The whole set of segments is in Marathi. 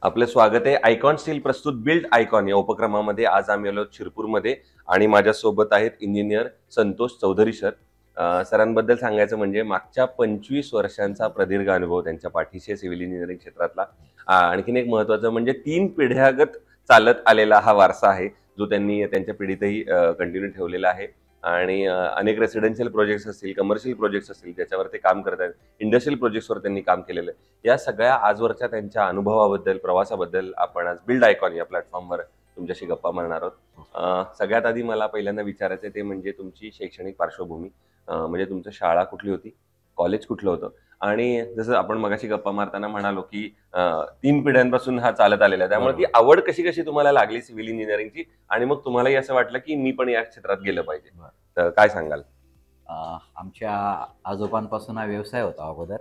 आपलं स्वागत आहे आयकॉन स्टील प्रस्तुत बिल्ड आयकॉन या उपक्रमामध्ये. आज आम्ही आलो शिरपूरमध्ये आणि माझ्यासोबत आहेत इंजिनियर संतोष चौधरी सर. सरांबद्दल सांगायचं म्हणजे मागच्या 25 वर्षांचा प्रदीर्घ अनुभव त्यांच्या पाठीशी सिव्हिल इंजिनिअरिंग क्षेत्रातला. आणखीन एक महत्वाचं म्हणजे 3 पिढ्यागत चालत आलेला हा वारसा आहे जो त्यांनी त्यांच्या पिढीतही कंटिन्यू ठेवलेला आहे. आणि अनेक रेसिडेन्शियल प्रोजेक्ट्स असतील, कमर्शियल प्रोजेक्ट्स असतील ज्याच्यावर ते काम करत आहेत, इंडस्ट्रियल प्रोजेक्ट्सवर त्यांनी काम केलेलं आहे. या सगळ्या आजवरच्या त्यांच्या अनुभवाबद्दल, प्रवासाबद्दल आपण आज बिल्ड आयकॉन या प्लॅटफॉर्मवर तुमच्याशी गप्पा मारणार आहोत. सगळ्यात आधी मला पहिल्यांदा विचारायचं ते म्हणजे तुमची शैक्षणिक पार्श्वभूमी. म्हणजे तुमचं शाळा कुठली होती, कॉलेज कुठलं होतं, आणि जसं आपण मगाशी गप्पा मारताना म्हणालो की 3 पिढ्यांपासून हा चालत आलेला आहे, त्यामुळे ती आवड कशी कशी तुम्हाला लागली सिव्हिल इंजिनिअरिंगची आणि मग तुम्हालाही असं वाटलं की मी पण या क्षेत्रात गेलं पाहिजे, तर काय सांगाल? आमच्या आजोबांपासून हा व्यवसाय होता अगोदर.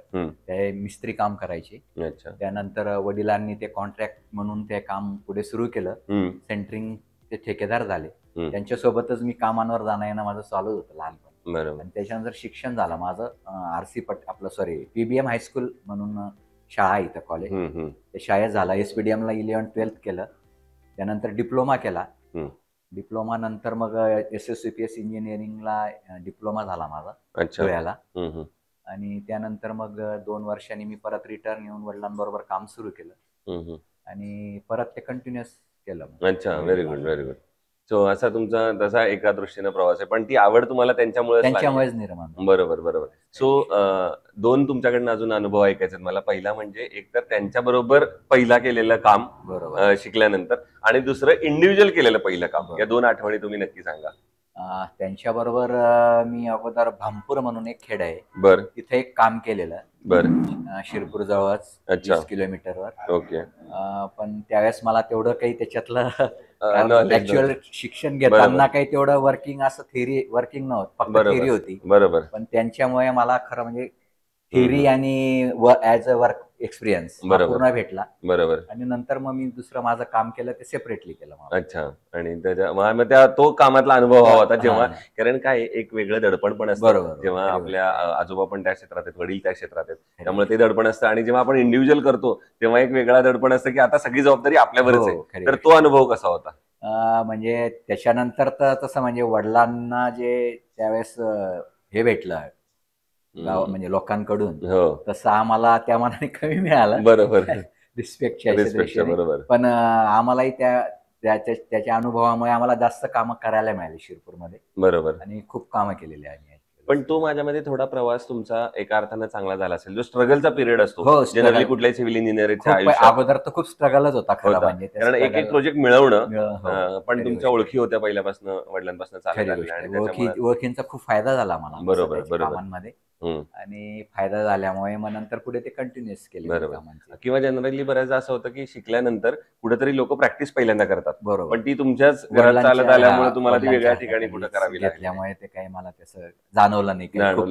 ते मिस्त्री काम करायचे. अच्छा. त्यानंतर वडिलांनी ते कॉन्ट्रॅक्ट म्हणून ते काम पुढे सुरू केलं. सेंटरिंग ते ठेकेदार झाले. त्यांच्यासोबतच मी कामांवर जाणं येणं माझं चालू होतं लहानपणी. बरोबर. आणि त्याच्यानंतर शिक्षण झालं माझं आरसी पीबीएम हायस्कूल म्हणून शाळा आहे इथं कॉलेज. ते शाळेत झाला. SPDM ला 11th-12th केलं. त्यानंतर डिप्लोमा केला. डिप्लोमा नंतर मग SSCPS इंजिनिअरिंगला डिप्लोमा झाला माझा धुळ्याला. आणि त्यानंतर मग 2 वर्षांनी मी परत रिटर्न येऊन वडिलांबरोबर काम सुरू केलं आणि परत ते कंटिन्युअस केलं. अच्छा, very good, very good. So असा तुमचा तसा एका दृष्टीने प्रवास आहे, पण ती आवड तुम्हाला त्यांच्यामुळेच निर्माण. बरोबर बरोबर. सो 2 तुमच्याकडनं अजून अनुभव ऐकायचे मला. पहिला म्हणजे एक तर त्यांच्याबरोबर पहिला केलेलं काम शिकल्यानंतर, आणि दुसरं इंडिव्हिज्युअल केलेलं पहिलं काम. या 2 आठवणी तुम्ही नक्की सांगा. त्यांच्याबरोबर मी अगोदर भामपूर म्हणून एक खेड आहे, बरं, तिथे एक काम केलेलं. शिरपूर जवळच 20 किलोमीटरवर. ओके. पण त्यावेळेस मला तेवढं काही त्याच्यातलं ऍक्च्युअल शिक्षण घेताना काही तेवढं वर्किंग असं वर्किंग नव्हतं, फक्त थेरी होती. बरोबर. पण त्यांच्यामुळे मला खरं म्हणजे थेरी आणि ऍज अ वर्क एक्सपिरियन्स पूर्ण भेटला. बरोबर. आणि नंतर मग मी दुसरं माझं काम केलं ते सेपरेटली केलं. अच्छा. आणि त्याच्या तो कामातला अनुभव होता जेव्हा, कारण काय एक वेगळं दडपण पण असतं जेव्हा आपल्या आजोबा पण त्या क्षेत्रात आहेत, वडील त्या क्षेत्रात आहेत, त्यामुळे ते दडपण असतं. आणि जेव्हा आपण इंडिव्हिज्युअल करतो तेव्हा एक वेगळा दडपण असतं की आता सगळी जबाबदारी आपल्यावरच आहे. तर तो अनुभव कसा होता? म्हणजे त्याच्यानंतर तर तसं म्हणजे वडिलांना जे त्यावेळेस हे भेटलं म्हणजे लोकांकडून, तसं आम्हाला त्या मनाने कमी मिळालं. बरोबर. रिस्पेक्टच्या. बरोबर. पण आम्हालाही त्याच्या अनुभवामुळे आम्हाला जास्त कामं करायला मिळाली शिरपूरमध्ये. बरोबर. आणि खूप कामं केलेली आहे. पण तो माझ्यामध्ये थोडा प्रवास तुमचा एका अर्थानं चांगला झाला असेल, जो स्ट्रगलचा पिरियड असतो जनरली कुठल्याही सिव्हिल इंजिनिअरिंगच्या आयुष्यात. अगोदर तर खूप स्ट्रगलच होता खरं म्हणजे, कारण एक प्रोजेक्ट मिळवणं. पण तुमच्या ओळखी होत्या पहिल्यापासून, वडिलांपासून चालत. ओळखींचा खूप फायदा झाला मला. बरोबर बरोबर. कामांमध्ये आणि फायदा झाल्यामुळे मग नंतर पुढे ते कंटिन्युअस केले. बरोबर. किंवा जनरली बऱ्याचदा असं होतं की शिकल्यानंतर कुठेतरी लोक प्रॅक्टिस पहिल्यांदा करतात, बरोबर, पण ती तुमच्याच घरात चालत आल्यामुळे तुम्हाला ती वेगळ्या ठिकाणी कुठं करावी लागली, त्यामुळे ते काही मला त्याचं जाणवलं नाही,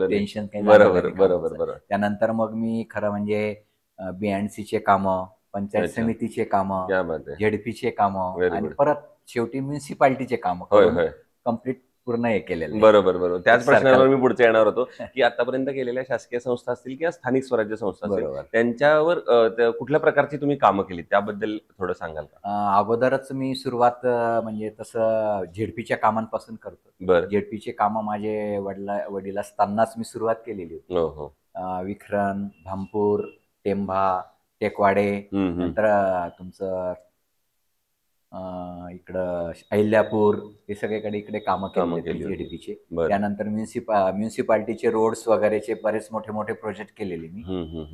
टेन्शन काही. बरोबर बरोबर बरोबर. त्यानंतर मग मी खरं म्हणजे BNCचे कामं, पंचायत समितीचे कामं, ZP चे कामं आणि परत शेवटी म्युन्सिपाल्टीचे कामं कम्प्लीट पूर्ण हे केलेलं. बरोबर बरोबर. त्याच प्रश्नावर मी पुढे येणार होतो की आतापर्यंत केलेल्या शासकीय संस्था असतील किंवा स्थानिक स्वराज्य संस्था असतील, त्यांच्यावर कुठल्या प्रकारची तुम्ही कामं केली त्याबद्दल थोडं सांगाल का? अगोदरच मी सुरुवात म्हणजे तसं ZPच्या कामांपासून करतो. ZPचे कामं माझे वडील असतानाच मी सुरुवात केलेली होती. विखरण, भामपूर, टेंभा, टेकवाडे, नंतर तुमचं इकडं अहिल्यापूर, हे सगळीकडे इकडे कामं केली ZPचे. त्यानंतर म्युन्सिपाल्टीचे रोड्स वगैरेचे बरेच मोठे मोठे प्रोजेक्ट केलेले मी.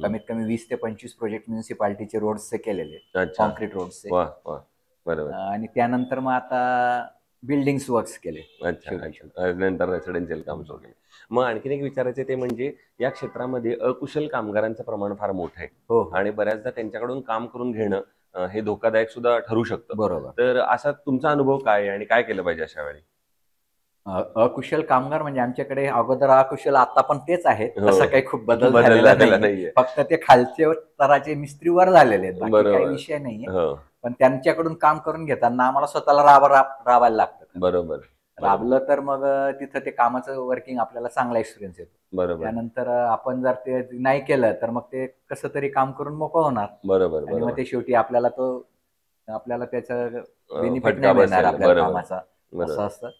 कमीत कमी 20 ते 25 प्रोजेक्ट म्युन्सिपाल्टीचे रोड्सचे केलेले, कॉन्क्रीट रोड्सचे. आणि त्यानंतर मग आता बिल्डिंग्स वर्क्स केले. नंतर रेसिडेन्शियल काम सुरू केले. मग आणखीन एक विचारायचे ते म्हणजे या क्षेत्रामध्ये अकुशल कामगारांचं प्रमाण फार मोठं आहे आणि बऱ्याचदा त्यांच्याकडून काम करून घेणं हे धोकादायक सुद्धा ठरू शकतं. बरोबर. तर असा तुमचा अनुभव काय आणि काय केलं पाहिजे अशा वेळी? अकुशल कामगार म्हणजे आमच्याकडे अगोदर अकुशल, आता पण तेच आहेत, तसा काही खूप बदल झालेला नाहीये. फक्त ते खालचे स्तराचे मिस्त्रीवर झालेले आहेत, बाकी काही विषय नाहीये. पण त्यांच्याकडून काम करून घेताना आम्हाला स्वतःला राबायला लागतं. बरोबर. राबलं तर मग तिथं ते कामाचं वर्किंग आपल्याला चांगला एक्सपिरियन्स येतो. बरोबर त्यानंतर आपण जर ते नाही केलं तर मग ते कसं तरी काम करून मोकळं होणार बरोबर आणि मग बरोबर ते शेवटी आपल्याला त्याचं बेनिफिट फटका नाही मिळणार बसेल. आपल्याला बरोबर कामाचा. बरोबर. असं असतं.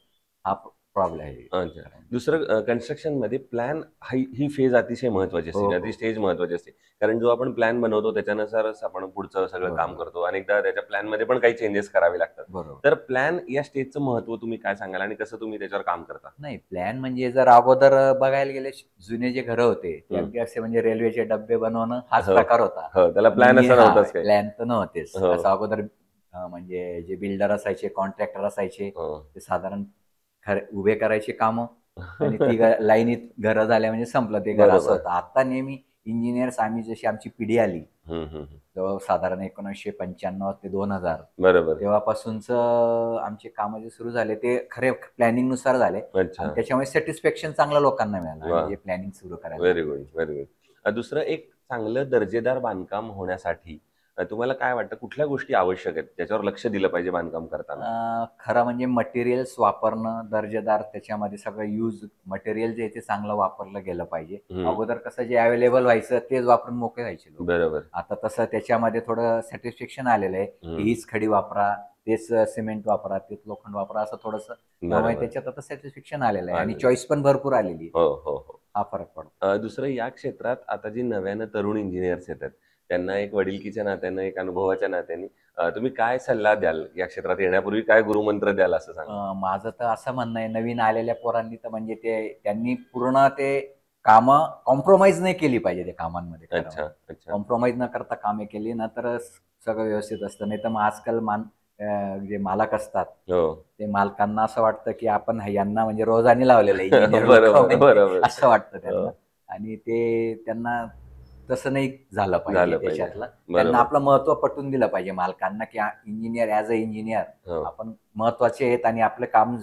हा प्रॉब्लेम आहे. अच्छा. दुसरं कन्स्ट्रक्शन मध्ये प्लॅन ही फेज अतिशय महत्वाची हो, असते, हो. ती स्टेज महत्वाची असते. कारण जो आपण प्लॅन बनवतो त्याच्यानुसारच आपण पुढचं सगळं काम बरोबर. करतो. अनेकदा त्याच्या प्लॅन मध्ये पण काही चेंजेस करावे लागतात. बरोबर. तर प्लॅन या स्टेजचं महत्व तुम्ही काय सांगाल आणि कसं तुम्ही त्याच्यावर काम करता? नाही प्लॅन म्हणजे जर अगोदर बघायला गेले जुने जे घरं होते ते हं. अगदी असे म्हणजे रेल्वेचे डब्बे बनवणं हाच हो, प्रकार होता. हो. त्याला प्लॅन असा नव्हताच काही. प्लॅन तर नव्हतेच. हो. असं अगोदर म्हणजे जे बिल्डर असायचे, कॉन्ट्रॅक्टर असायचे, हो. ते साधारण उभे करायचे कामं आणि ती लाईनीत घरं झाल्या म्हणजे संपलं ते घर असं बरोबर. होतं. आता नेहमी इंजिनियर्स आम्ही जशी आमची पिढी आली, हं, हं, हं. जवळ साधारण 1995 ते 2000 बरोबर. तेव्हापासूनचं आमचे कामं जे सुरू झाले ते खरे प्लॅनिंगनुसार झाले आणि अच्छा. त्याच्यामुळे सॅटिस्फॅक्शन चांगलं लोकांना मिळालं वाह! आणि जे प्लॅनिंग सुरू करायला व्हेरी लागले गुड, त्याच्यात. Very good. दुसरं एक चांगलं दर्जेदार बांधकाम होण्यासाठी तुम्हाला काय वाटतं कुठल्या गोष्टी आवश्यक आहेत, ज्याच्यावर लक्ष दिलं पाहिजे बांधकाम करताना? खरं म्हणजे मटेरियल्स वापरणं दर्जेदार त्याच्यामध्ये सगळं मटेरियल जे आहे ते चांगलं वापरलं गेलं पाहिजे. हं. अगोदर कसं जे अवेलेबल व्हायचं तेच वापरून मोकळे व्हायचे लोक. बरोबर. आता तसं त्याच्यामध्ये थोडं सॅटिस्फॅक्शन आलेलं आहे, हं. की हीच खडी वापरा, तेच सिमेंट वापरा, तेच लोखंड वापरा असं थोडंसं. त्यामुळे बरोबर. त्याच्यात आता सॅटिस्फॅक्शन आलेलं आहे आणि आलेलं. चॉईस पण भरपूर आलेली आहे. हो, हो, हो. हा फरक पडतो. दुसरं या क्षेत्रात आता जी नव्यानं तरुण इंजिनिअर्स येतात, त्यांना एक वडिलकीच्या नात्यानं, एक अनुभवाच्या नात्याने तुम्ही काय सल्ला द्याल? या क्षेत्रात येण्यापूर्वी काय गुरुमंत्र द्याल असं सांगा? माझं तर असं म्हणणं आहे नवीन आलेल्या पोरांनी तर म्हणजे त्यांनी पूर्ण ते कामं कॉम्प्रोमाइज नाही केली पाहिजे त्या कामांमध्ये खरं अच्छा, म्हणजे. अच्छा. कॉम्प्रोमाइज न करता कामे केली ना तर सगळं व्यवस्थित असतं. नाही तर मग आजकाल जे मालक असतात हो. ते मालकांना असं वाटतं की आपण यांना म्हणजे रोजानी लावलेलं आहे इंजिनियर बरोबर, बरोबर. असं वाटतं त्यांना. हो. आणि ते त्यांना तसं नाही झालं पाहिजे झालं पाहिजे. त्याच्यातलं. त्यांना बरोबर. आपलं महत्त्व पटवून दिलं पाहिजे मालकांना की इंजिनियर ॲज अ इंजिनियर हो. आपण महत्त्वाचे आहेत आणि आपलं काम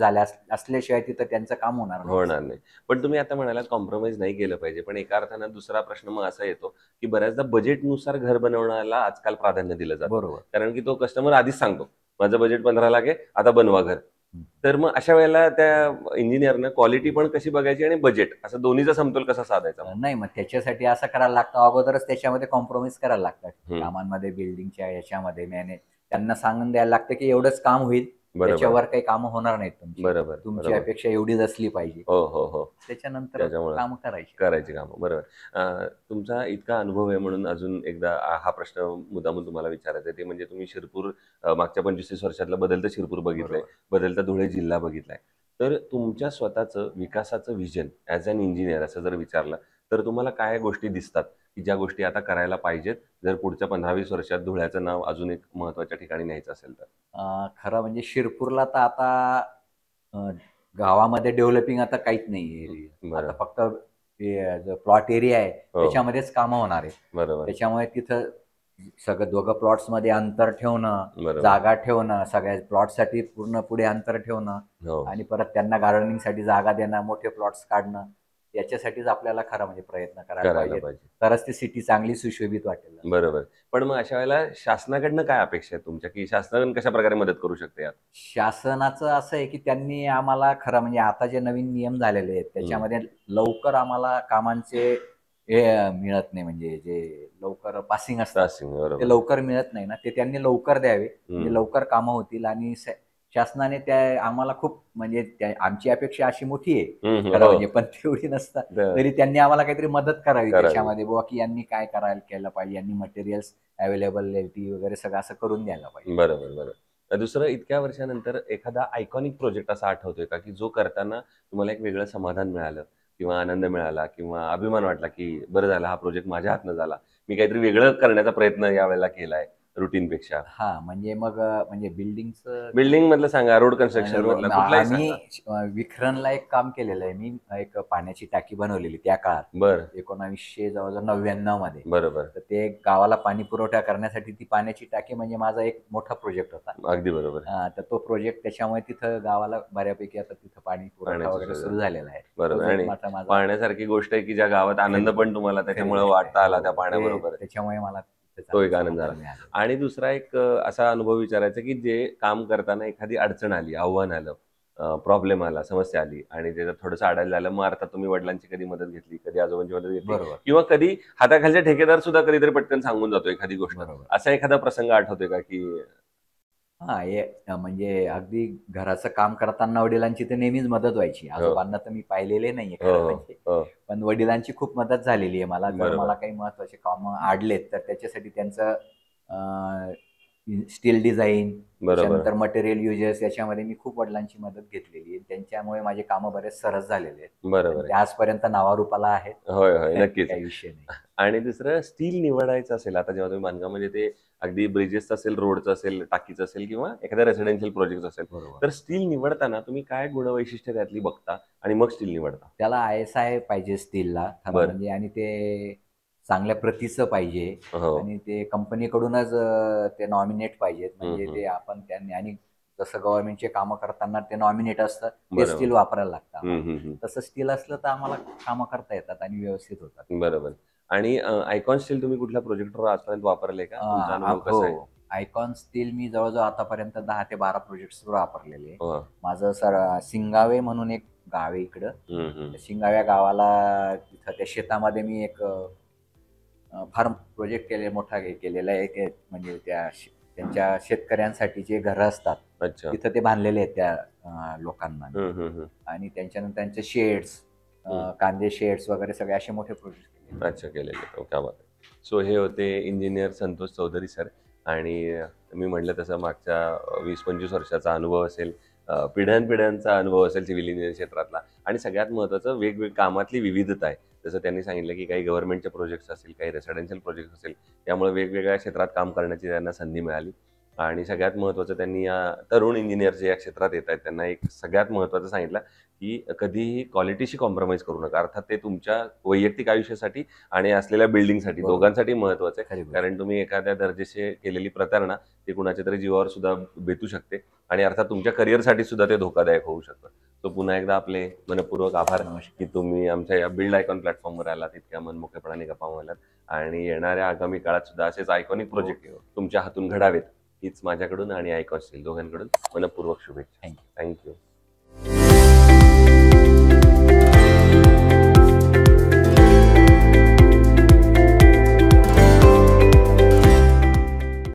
असल्याशिवाय तिथं त्यांचं काम होणार नाही. होणार नाही. पण तुम्ही आता म्हणालात कॉम्प्रोमाइज नाही केलं पाहिजे. पण एका अर्थानं दुसरा प्रश्न मग असा येतो, की बऱ्याचदा बजेटनुसार घर बनवण्याला आजकाल प्राधान्य दिलं जातं. बरोबर. कारण की तो कस्टमर आधीच सांगतो, माझं बजेट 15 लाख आहे, आता बनवा घर. हं. तर मग अशा वेळेला त्या इंजिनिअरनं क्वालिटी पण कशी बघायची आणि बजेट असं दोन्हीचा समतोल कसा साधायचा मग? नाही मग त्याच्यासाठी असं करायला लागतं अगोदरच त्याच्यामध्ये कॉम्प्रोमाइज करायला लागतं. हं. कामांमध्ये बिल्डिंगच्या याच्यामध्ये त्यांना सांगून द्यायला लागतं की एवढंच काम होईल. बरोबर. त्याच्यावर काही कामं होणार नाहीत तुमची. बरोबर, तुमची बरोबर. अपेक्षा एवढीच असली पाहिजे. हो, हो, हो. त्याच्यानंतर त्याच्यामुळं कामं करायची. करायची कामं. बरोबर. तुमचा इतका अनुभव आहे म्हणून अजून एकदा हा प्रश्न मुद्दामून तुम्हाला विचारायचा आहे. ते म्हणजे तुम्ही शिरपूर मागच्या 25-30 वर्षातलं बदलतं शिरपूर बघितलंय, बदलता धुळे जिल्हा बघितलाय. तर तुमच्या स्वतःचं विकासाचं व्हिजन ॲज अॅन इंजिनिअर असं जर विचारलं, तर तुम्हाला काय गोष्टी दिसतात, की ज्या गोष्टी आता करायला पाहिजेत, जर पुढच्या 15-20 वर्षात धुळ्याचं नाव अजून एक महत्त्वाच्या ठिकाणी न्यायचं असेल तर? खरं म्हणजे शिरपूरला तर आता अ, गावामध्ये डेव्हलपिंग आता काहीच नाहीये. बरं. आता फक्त जो प्लॉट एरिया आहे हो. त्याच्यामध्येच कामं होणार आहे. बरोबर, त्याच्यामुळे तिथं सगळं दोघं प्लॉट्समध्ये अंतर ठेवणं, बरोबर. जागा ठेवणं, सगळ्या प्लॉटसाठी पूर्ण पुढे अंतर ठेवणं हो. आणि परत त्यांना गार्डनिंगसाठी जागा देणं, मोठे प्लॉट्स काढणं. याच्यासाठीच आपल्याला खरं म्हणजे प्रयत्न करायला करायला पाहिजे. पाहिजे. तरच ती सिटी चांगली सुशोभित वाटेल. बरोबर. पण मग अशा वेळेला शासनाकडनं काय अपेक्षा आहे तुमच्या, की शासन कशाप्रकारे मदत करू शकते यात? शासनाचं असं आहे, की त्यांनी आम्हाला खरं म्हणजे आता जे नवीन नियम झालेले आहेत, त्याच्यामध्ये लवकर आम्हाला कामांचे हे मिळत नाही म्हणजे जे लवकर पासिंग असतात, पासिंग ते बरोबर. लवकर मिळत नाही ना, ते त्यांनी लवकर द्यावे. म्हणजे हं. लवकर कामं होतील आणि शासनाने आम्हाला खूप म्हणजे आमची अपेक्षा अशी मोठी आहे हं, हं. खरं हो. म्हणजे, पण तेवढी नसतात. तर तरी त्यांनी आम्हाला काहीतरी मदत करावी करावी. त्याच्यामध्ये बुवा, की यांनी काय केलं पाहिजे, यांनी मटेरियल्स अवेलेबिलिटी वगैरे सगळं असं करून द्यायला पाहिजे. बरोबर, बरोबर. दुसरं इतक्या वर्षानंतर एखादा आयकॉनिक प्रोजेक्ट असा आठवतोय का, की जो करताना तुम्हाला एक वेगळं समाधान मिळालं किंवा आनंद मिळाला किंवा अभिमान वाटला, की बरं झालं हा प्रोजेक्ट माझ्या हातनं झाला. मी काहीतरी वेगळं करण्याचा प्रयत्न यावेळेला केलाय रुटीनपेक्षा. हां, म्हणजे मग म्हणजे बिल्डिंगचं बिल्डिंग मधलं सांगा, रोड कन्स्ट्रक्शन मधलं कुठलाही आम्ही सांगा. विखरणला एक काम केलेलं आहे. मी एक पाण्याची टाकी बनवलेली त्या काळात. बरं. 1900 जवळ-जवळ 99 मध्ये. बरोबर. तर ते गावाला पाणी पुरवठा करण्यासाठी ती पाण्याची टाकी म्हणजे माझा एक मोठा प्रोजेक्ट होता. अगदी बरोबर. तर तो प्रोजेक्ट त्याच्यामुळे तिथं गावाला बऱ्यापैकी आता तिथं पाणी पुरवठा पाण्याची वगैरे सोय सुरू झालेला आहे. बरोबर. तो आणि माझा पाहण्यासारखी गोष्ट आहे, की ज्या गावात आनंद पण तुम्हाला त्याच्यामुळे वाटता आला त्या पाण्याबरोबर. त्याच्यामुळे मला तो एक आनंद झाला. मिळालं. आणि दुसरा एक असा अनुभव विचारायचा, की जे काम करताना एखादी अडचण आली, आव्हान आलं, प्रॉब्लेम आला, समस्या आली आणि त्याच्यात थोडंसं अडायला झालं, मग अर्थात तुम्ही वडिलांची कधी मदत घेतली, कधी आजोबांची मदत घेतली बरोबर किंवा कधी हाताखालच्या ठेकेदार सुद्धा कधीतरी पटकन सांगून जातो एखादी गोष्ट. बरोबर. असा एखादा प्रसंग आठवतोय का की हा म्हणजे अगदी घराचं काम करताना वडिलांची तर नेहमीच मदत व्हायची. आजोबांना तर मी पाहिलेले नाहीये हो खरं हो म्हणजे. हो पण वडिलांची खूप मदत झालेली आहे मला. जर बरोबर मला काही महत्त्वाचे कामं अडलेत, तर त्याच्यासाठी त्यांचं स्टील डिझाइन, बरोबर त्याच्यानंतर मटेरियल युजेस याच्यामध्ये मी खूप वडिलांची मदत घेतलेली आहे. त्यांच्यामुळे माझे कामं बरेच सरस झालेले आहेत. बरोबर आणि आहे. ते आजपर्यंत नावारूपाला आहेत. होय होय नक्कीच. काही विषय नाही. आणि दुसरं स्टील निवडायचं असेल, आता जेव्हा तुम्ही बांधकामामध्ये ते अगदी ब्रिजेसचं असेल, रोडचं असेल, टाकीचं असेल किंवा एखाद्या रेसिडेन्शियल प्रोजेक्ट असेल, बरोबर. तर स्टील निवडताना तुम्ही काय गुणवैशिष्ट्य त्यातली बघता आणि मग स्टील निवडता? त्याला ISI पाहिजे स्टीलला खरं बरं. म्हणजे आणि ते चांगल्या प्रतीचं पाहिजे हो. आणि ते कंपनीकडूनच ते नॉमिनेट पाहिजेत. म्हणजे हं. ते आपण त्यांनी आणि जसं गव्हर्नमेंटचे कामं करताना ते नॉमिनेट असतं, ते बरोबर. स्टील वापरायला लागतं हं, आम्हाला. हं, हं. तसं स्टील असलं तर आम्हाला कामं करता येतात आणि व्यवस्थित होतात. बरोबर. आणि आयकॉन स्टील तुम्ही कुठल्या प्रोजेक्टवर आजपर्यंत वापरले का? तुमचा अनुभव कसा आहे? हो. आयकॉन स्टील मी जवळ-जवळ आतापर्यंत 10 ते 12 प्रोजेक्ट्सवर वापरलेले आहे. हो. माझं सिंगावे म्हणून एक गाव आहे इकडं. हं, हं. त्या शिंगाव्या गावाला तिथं त्या शेतामध्ये मी एक फार्म प्रोजेक्ट मोठा केलेला आहे. ते म्हणजे त्यांच्या शेतकऱ्यांसाठी जे घरं असतात, अच्छा. तिथं ते बांधलेले आहेत त्या लोकांना. हं, हं, हं. आणि त्यांच्यानंतर त्यांचे शेड्स, कांदे शेड्स वगैरे सगळे असे मोठे प्रोजेक्ट केले. अच्छा केलेले. क्या बात आहे. सो हे होते इंजिनियर संतोष चौधरी सर आणि मी म्हटलं तसं मागच्या 20-25 वर्षाचा अनुभव असेल, पिढ्यानपिढ्यांचा अनुभव असेल सिव्हिल इंजिनिअरिंग क्षेत्रातला आणि सगळ्यात महत्त्वाचं वेगवेगळी कामातली विविधता आहे. जसं त्यांनी सांगितलं की काही गव्हर्नमेंटचे प्रोजेक्ट्स असतील, काही रेसिडेन्शियल प्रोजेक्ट्स असेल, त्यामुळे वेगवेगळ्या क्षेत्रात काम करण्याची त्यांना संधी मिळाली. आणि सगळ्यात महत्त्वाचं त्यांनी या तरुण इंजिनियर जे या क्षेत्रात येत आहेत त्यांना एक सगळ्यात महत्त्वाचं सांगितलं की कधीही क्वालिटीशी कॉम्प्रोमाइज करू नका. अर्थात ते तुमच्या वैयक्तिक आयुष्यासाठी आणि असलेल्या बिल्डिंगसाठी बरोबर. दोघांसाठी महत्त्वाचं आहे. खरी गोष्ट. कारण तुम्ही एखाद्या दर्जेशी केलेली प्रतारणा ती कुणाच्या तरी जीवावर सुद्धा बेतू शकते आणि अर्थात तुमच्या करिअरसाठी सुद्धा ते धोकादायक होऊ शकतं. तो पुन्हा एकदा आपले मनपूर्वक आभार की तुम्ही आमच्या या बिल्ड आयकॉन प्लॅटफॉर्मवर आलात, इतक्या मनमोकळेपणाने गप्पा मारलात आणि येणाऱ्या आगामी काळात सुद्धा असेच आयकॉनिक प्रोजेक्ट तुमच्या हातून घडावेत हीच माझ्याकडून आणि आयकॉन स्टील दोघांकडून मनपूर्वक शुभेच्छा. थँक्यू. थँक्यू.